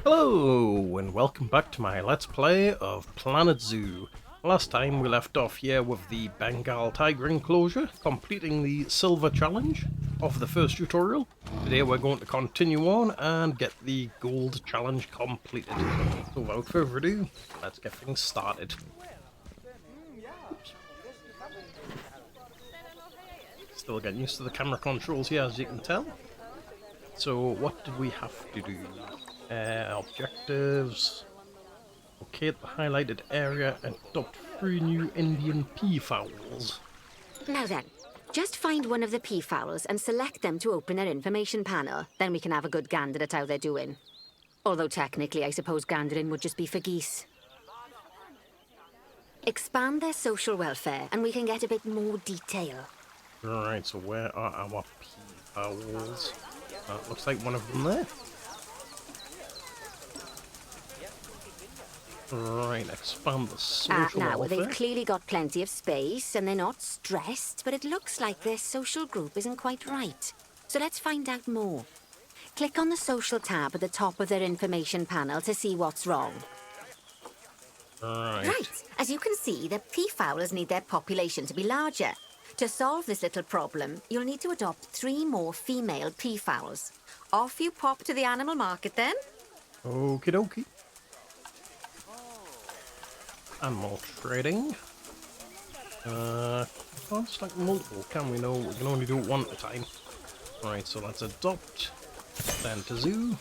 Hello, and welcome back to my Let's Play of Planet Zoo. Last time we left off here with the Bengal tiger enclosure, completing the silver challenge of the first tutorial. Today we're going to continue on and get the gold challenge completed. So without further ado, let's get things started. Oops. Still getting used to the camera controls here, as you can tell. So what did we have to do? Objectives. Locate the highlighted area and adopt 3 new Indian peafowls. Now then, just find one of the peafowls and select them to open their information panel. Then we can have a good gander at how they're doing. Although technically, I suppose gandering would just be for geese. Expand their social welfare and we can get a bit more detail. Right, so where are our peafowls? Looks like one of them there. Right, expand the social now, welfare. they've clearly got plenty of space and they're not stressed, but it looks like their social group isn't quite right. So let's find out more. Click on the social tab at the top of their information panel to see what's wrong. Right, as you can see, the peafowls need their population to be larger. To solve this little problem, you'll need to adopt 3 more female peafowls. Off you pop to the animal market then. Okie dokie. Animal trading. Can't select multiple, can we? No, we can only do it one at a time. Right, so let's adopt. Send to zoo.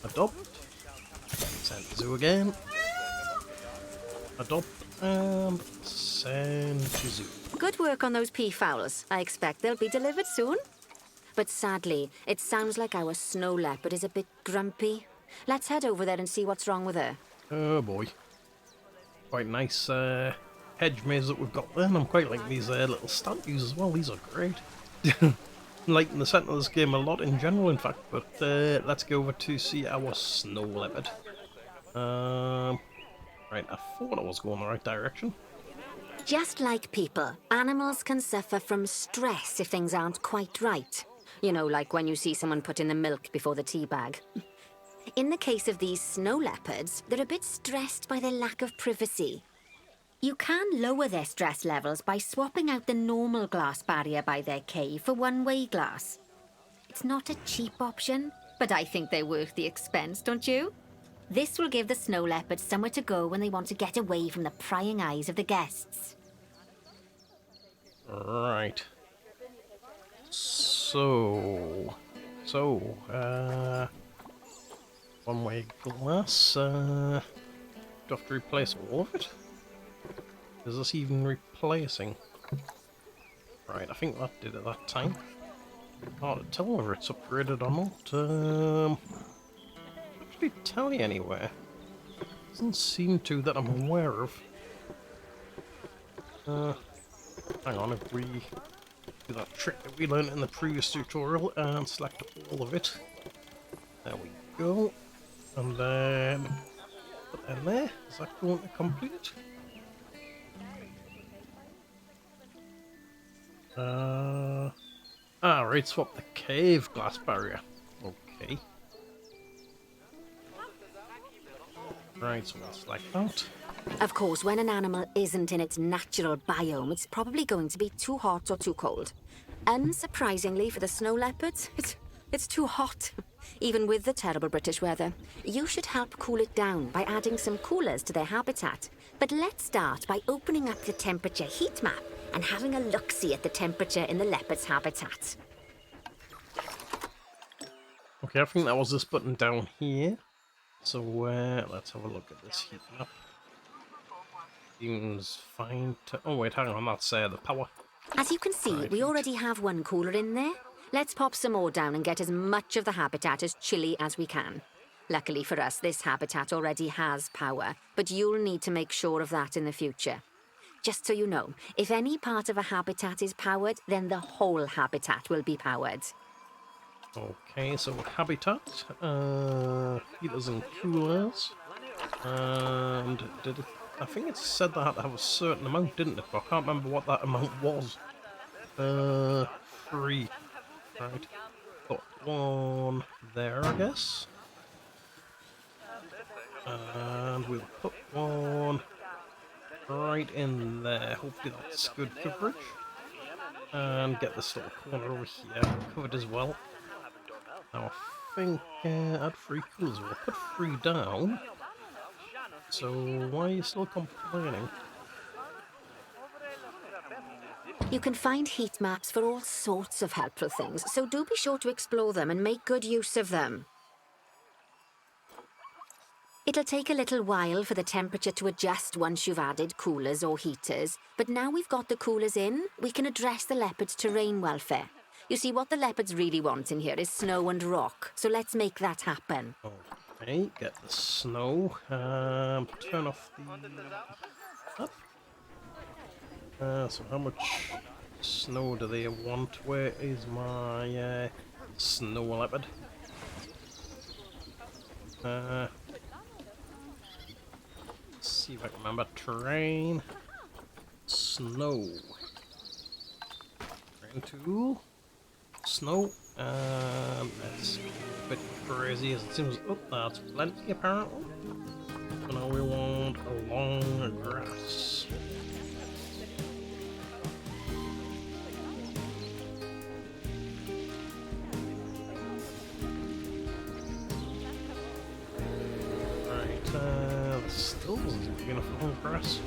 Adopt. Send to zoo again. Adopt and send to zoo. Good work on those peafowls. I expect they'll be delivered soon. But sadly, it sounds like our snow leopard is a bit grumpy. Let's head over there and see what's wrong with her. Oh boy. Quite nice hedge maze that we've got there, and I'm quite like these little statues as well. These are great. Like in the centre of this game a lot in general, in fact. But let's go over to see our snow leopard. Right, I thought I was going the right direction. Just like people, animals can suffer from stress if things aren't quite right. You know, like when you see someone put in the milk before the tea bag. In the case of these snow leopards, they're a bit stressed by their lack of privacy. You can lower their stress levels by swapping out the normal glass barrier by their cave for one-way glass. It's not a cheap option, but I think they're worth the expense, don't you? This will give the snow leopards somewhere to go when they want to get away from the prying eyes of the guests. Right. One-way glass, do I have to replace all of it? Is this even replacing? Right, I think that did it that time. Hard to tell whether it's upgraded or not. Actually tell you anywhere. Doesn't seem to that I'm aware of. Hang on, if we do that trick that we learned in the previous tutorial and select all of it. There we go. And then put that in there. Is that going to complete it? Right, swap the cave glass barrier. Okay. Right, so we'll select that. Of course, when an animal isn't in its natural biome, it's probably going to be too hot or too cold. Unsurprisingly for the snow leopards, it's too hot. Even with the terrible British weather. You should help cool it down by adding some coolers to their habitat. But let's start by opening up the temperature heat map and having a look-see at the temperature in the leopard's habitat. Okay, I think that was this button down here. So let's have a look at this heat map. Seems fine to... Oh wait, hang on, that's the power. As you can see, Right, we already have one cooler in there. Let's pop some more down and get as much of the habitat as chilly as we can. Luckily for us, this habitat already has power, but you'll need to make sure of that in the future. Just so you know, if any part of a habitat is powered, then the whole habitat will be powered. Okay, so habitat, heaters and coolers, and I think it said that I had to have a certain amount, didn't it? But I can't remember what that amount was. 3. Right. Got one there, I guess. And we'll put one right in there. Hopefully that's good coverage. And get this little corner over here covered as well. Now I think add 3 coolers. We'll put 3 down. So why are you still complaining? You can find heat maps for all sorts of helpful things, so do be sure to explore them and make good use of them. It'll take a little while for the temperature to adjust once you've added coolers or heaters, but now we've got the coolers in, we can address the leopards' terrain welfare. You see, what the leopards really want in here is snow and rock, so let's make that happen. Okay, get the snow. Turn off the... Up. So how much snow do they want? Where is my snow leopard? Let's see if I can remember. Terrain. Snow. Terrain tool. Snow. That's a bit crazy as it seems. Oh, that's plenty apparently. So now we want a long grass. Still doesn't big enough long grass.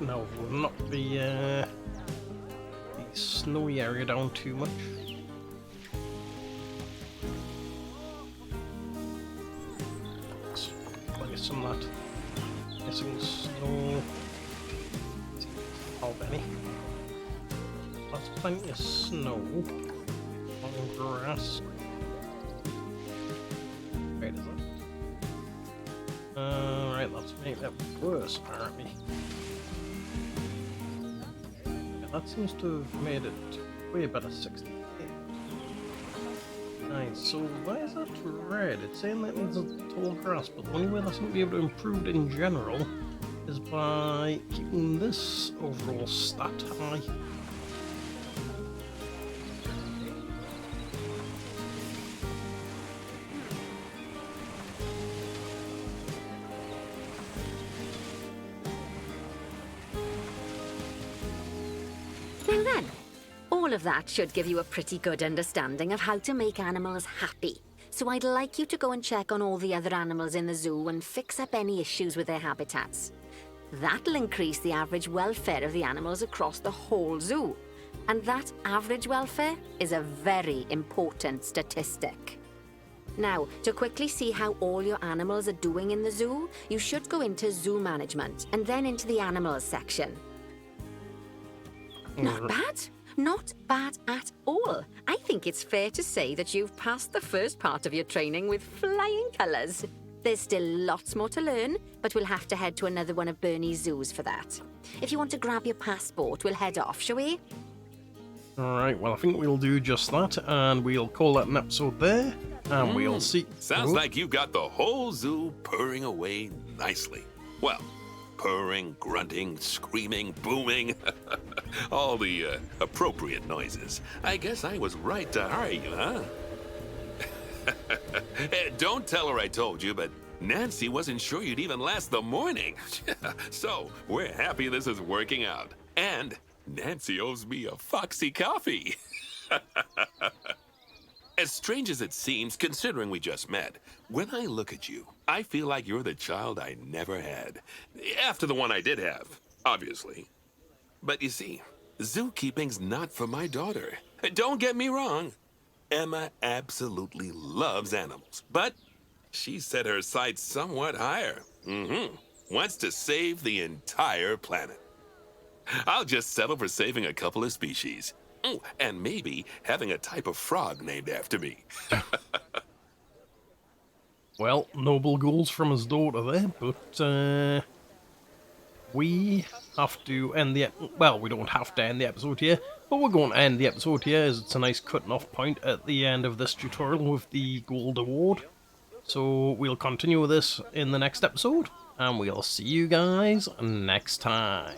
No, we'll knock the snowy area down too much. Let's place some of that missing snow. How many? That's plenty of snow on grass. Wait, is it? Right, let's make that worse, apparently. Yeah, that seems to have made it way better 68. Nice, so why is that red? It's saying that needs a tall grass, but the only way that's going to be able to improve it in general is by keeping this overall stat high. Now then, all of that should give you a pretty good understanding of how to make animals happy. So I'd like you to go and check on all the other animals in the zoo and fix up any issues with their habitats. That'll increase the average welfare of the animals across the whole zoo. And that average welfare is a very important statistic. Now, to quickly see how all your animals are doing in the zoo, you should go into zoo management and then into the animals section. Not bad. Not bad at all. I think it's fair to say that you've passed the first part of your training with flying colours. There's still lots more to learn, but we'll have to head to another one of Bernie's zoos for that. If you want to grab your passport, we'll head off, shall we? Alright, well I think we'll do just that, and we'll call that an episode there, and we'll see... Sounds like you've got the whole zoo purring away nicely. Well, purring, grunting, screaming, booming, all the appropriate noises. I guess I was right to hire you, huh? Don't tell her I told you, but Nancy wasn't sure you'd even last the morning. So, we're happy this is working out. And Nancy owes me a Foxy coffee. As strange as it seems, considering we just met, when I look at you, I feel like you're the child I never had. After the one I did have, obviously. But you see, zookeeping's not for my daughter. Don't get me wrong. Emma absolutely loves animals, but she set her sights somewhat higher. Wants to save the entire planet. I'll just settle for saving a couple of species. Oh, and maybe having a type of frog named after me. Well, noble goals from his daughter there, but we have to end the... Well, we don't have to end the episode here, but we're going to end the episode here as it's a nice cutting off point at the end of this tutorial with the gold award. So we'll continue with this in the next episode, and we'll see you guys next time.